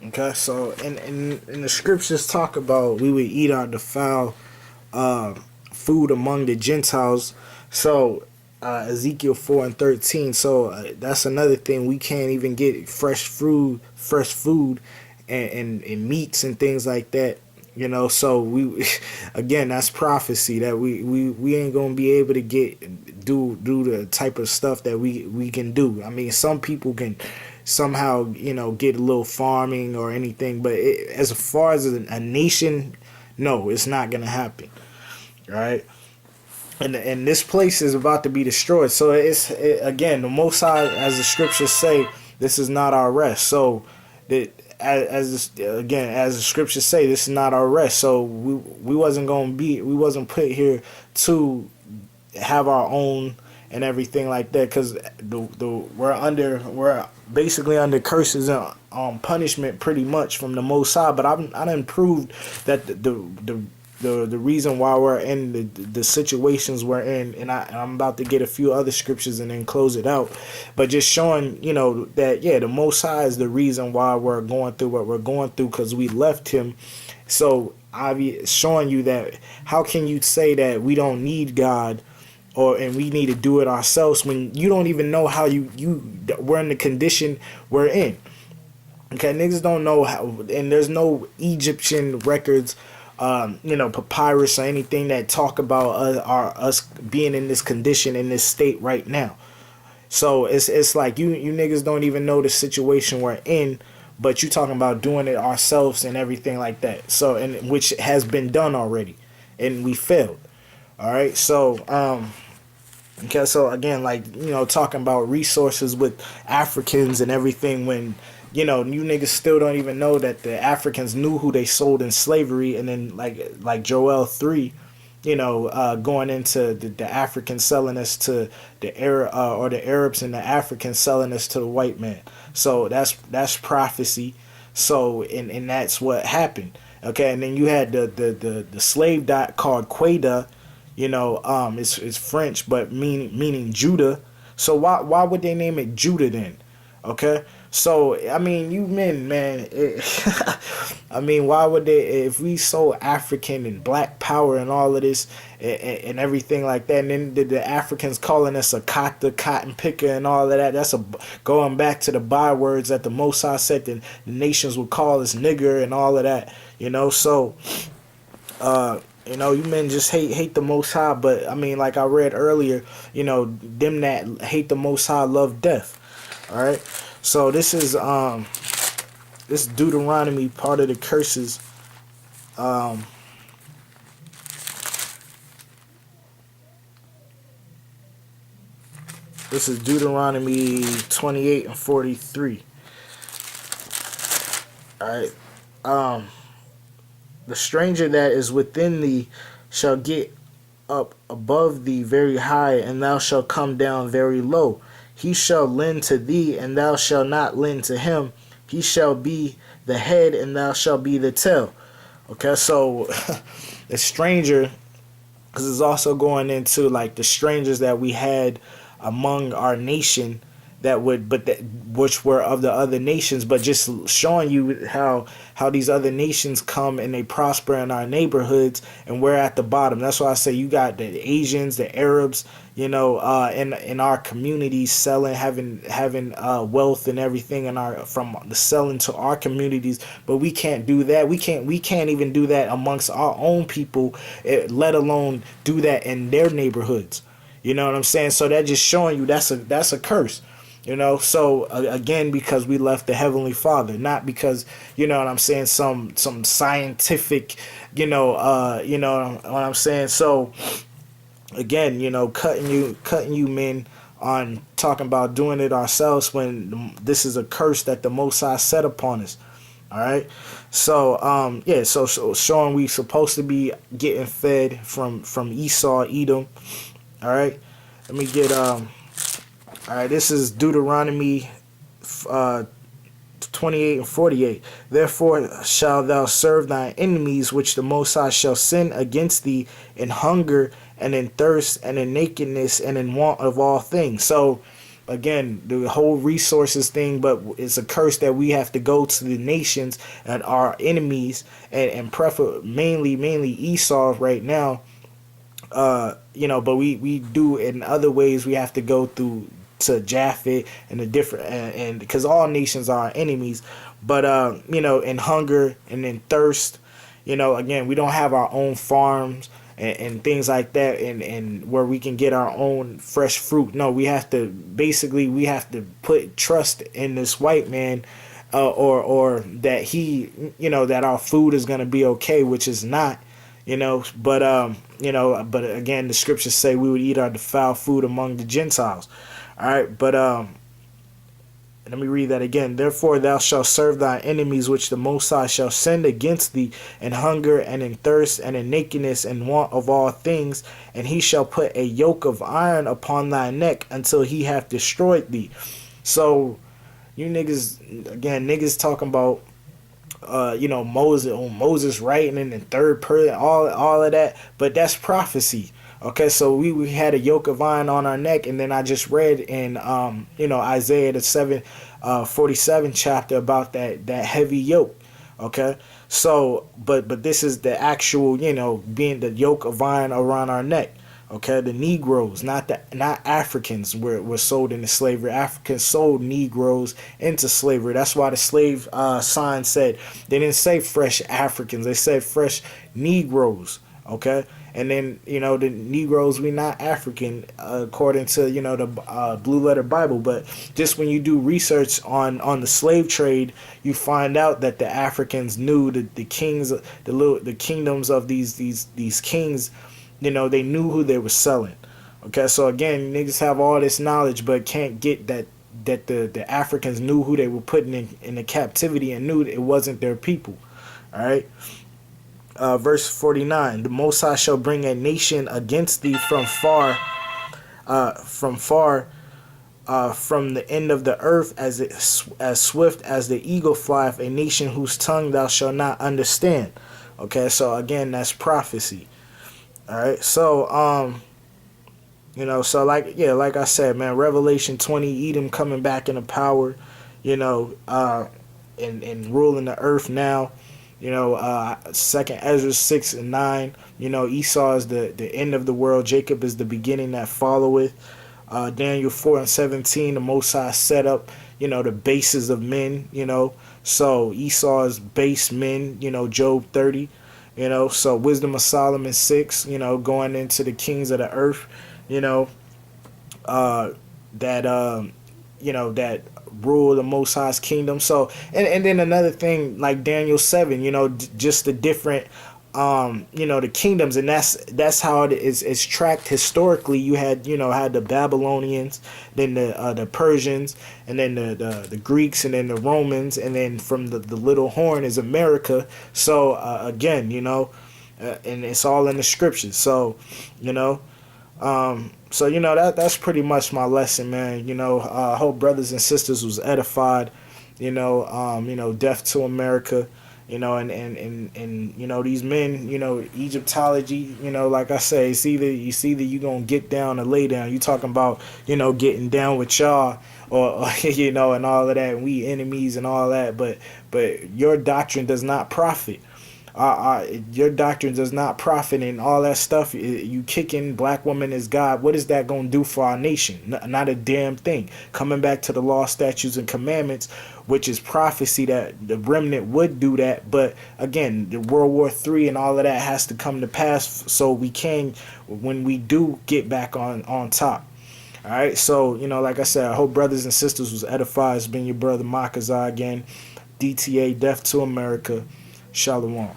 Okay, so in the scriptures talk about we would eat our defiled uh, food among the Gentiles. So Ezekiel 4:13. So that's another thing, we can't even get fresh food, and meats and things like that. So we again, that's prophecy that we ain't gonna be able to do the type of stuff that we can do. I mean, some people can somehow get a little farming or anything, but as far as a nation, no, it's not gonna happen. Right? And this place is about to be destroyed. So again, the Most High, as the scriptures say, this is not our rest. So that as the scriptures say, this is not our rest. So we we wasn't put here to have our own and everything like that, because we're basically under curses and punishment pretty much from the Most High. But I done proved that the reason why we're in the situations we're in, and I'm about to get a few other scriptures and then close it out, but just showing that the Most High is the reason why we're going through what we're going through, because we left Him. So showing you that, how can you say that we don't need God, and we need to do it ourselves, when you don't even know how we're in the condition we're in. Okay, niggas don't know how, and there's no Egyptian records, papyrus or anything that talk about us being in this condition, in this state right now. So it's like you niggas don't even know the situation we're in, but you talking about doing it ourselves and everything like that. So, and which has been done already, and we failed. All right, so okay, so again, like talking about resources with Africans and everything, when you niggas still don't even know that the Africans knew who they sold in slavery, and then like Joel 3, going into the Africans selling us to the Arab, or the Arabs and the Africans selling us to the white man. So that's prophecy. So and that's what happened. Okay, and then you had the slave dot called Queda. It's French, but meaning Judah. So why would they name it Judah then? Okay, so I mean, you men, man. I mean, why would they? If we so African and Black Power and all of this and everything like that, and then the Africans calling us a cotton picker and all of that. That's going back to the bywords that the Most High said the nations would call us nigger and all of that. So. You men just hate the Most High, but I mean, like I read earlier, them that hate the Most High love death. All right, so this Deuteronomy, part of the curses. This is Deuteronomy 28:43. All right. The stranger that is within thee shall get up above thee very high, and thou shalt come down very low. He shall lend to thee, and thou shalt not lend to him. He shall be the head, and thou shalt be the tail. Okay, so the stranger, because it's also going into like the strangers that we had among our nation, which were of the other nations, but just showing you how these other nations come and they prosper in our neighborhoods, and we're at the bottom. That's why I say you got the Asians, the Arabs, in our communities selling, having wealth and everything from the selling to our communities, but we can't do that. We can't even do that amongst our own people, let alone do that in their neighborhoods. You know what I'm saying? So that just showing you that's a curse. So again, because we left the Heavenly Father, not because, what I'm saying, some scientific, what I'm saying. So again, cutting you men on talking about doing it ourselves, when this is a curse that the Most High set upon us. All right. So so showing we supposed to be getting fed from Esau, Edom. All right. Let me get all right, this is Deuteronomy 28:48. Therefore shalt thou serve thine enemies, which the Most High shall send against thee, in hunger and in thirst and in nakedness and in want of all things. So again, the whole resources thing, but it's a curse that we have to go to the nations and our enemies, and prefer mainly Esau right now. But we do in other ways. We have to go through to Japhet and the different, and because all nations are our enemies. But in hunger and in thirst, again, we don't have our own farms and things like that, and where we can get our own fresh fruit. No, we have to put trust in this white man, or that that our food is gonna be okay, which is not. But again, the scriptures say we would eat our defiled food among the Gentiles. All right, but let me read that again. Therefore, thou shalt serve thy enemies, which the Most High shall send against thee, in hunger and in thirst and in nakedness and want of all things, and he shall put a yoke of iron upon thy neck until he hath destroyed thee. So, you niggas talking about Moses writing in the third person, all of that, but that's prophecy. Okay, so we had a yoke of iron on our neck, and then I just read in Isaiah the 47 chapter about that heavy yoke. Okay, so but this is the actual being the yoke of iron around our neck. Okay, the Negroes, not Africans, were sold into slavery. Africans sold Negroes into slavery. That's why the slave sign said, they didn't say fresh Africans, they said fresh Negroes. Okay, and then the Negroes, we not African according to the Blue Letter Bible. But just when you do research on the slave trade, you find out that the Africans knew the kings, the kingdoms of these kings. They knew who they were selling. Okay, so again, niggas have all this knowledge, but can't get that the Africans knew who they were putting in the captivity and knew that it wasn't their people. All right. Verse 49: the Most High shall bring a nation against thee from the end of the earth, as swift as the eagle flieth, a nation whose tongue thou shalt not understand. Okay, so again, that's prophecy. All right, so so like I said, man, Revelation 20, Edom coming back into power, and ruling the earth now. Second Ezra 6 and 9. Esau is the end of the world. Jacob is the beginning that followeth. Daniel 4 and 17. The Most High set up, the bases of men. So Esau is base men. Job 30. So Wisdom of Solomon 6, going into the kings of the earth, that rule the Most High's kingdom. So, and then another thing, like Daniel 7, just the different, the kingdoms, and that's how it's tracked historically. You had the Babylonians, then the Persians, and then the Greeks, and then the Romans, and then from the little horn is America. So again, and it's all in the scriptures. So that's pretty much my lesson, man. I hope brothers and sisters was edified. Death to America. And these men, Egyptology, like I say, it's either you gonna get down or lay down. You talking about, getting down with y'all or and all of that, and we enemies and all that, but your doctrine does not profit. Your doctrine does not profit in all that stuff. You kicking black woman is God. What is that going to do for our nation? Not a damn thing. Coming back to the law, statutes, and commandments, which is prophecy that the remnant would do that. But again, the World War III and all of that has to come to pass so we can, when we do get back on top. All right. So, like I said, I hope brothers and sisters was edified. It's been your brother Makazah again. DTA, Death to America. Shalom.